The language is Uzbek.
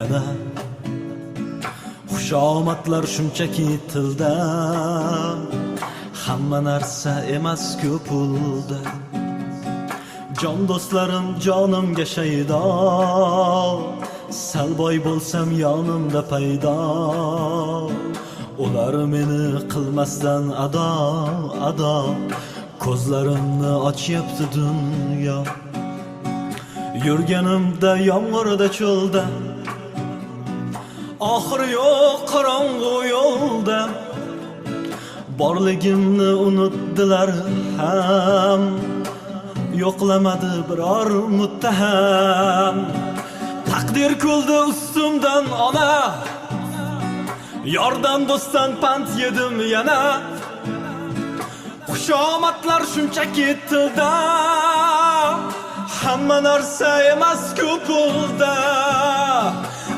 tilda, xushomadlar shunchaki tilda, hamma narsa emas ko'p pulda. Jon do'stlarim jonimga shaydo, sal boy bo'lsam yonimda paydo. Ular meni qilmasdan ado, ko'zlarimni ochyapti dunyo. Yurganimda yomg'irda cho'lda, oxiri yo'q qorong'u yo'lda. Borligimni unutdilar ham, yo'qlamadi biror muttaham. Taqdir kuldi ustimdan ona, yordan do'stdan pand yedim yana. Xushomadlar shunchaki tilda, hamma narsa emas ko'p pulda.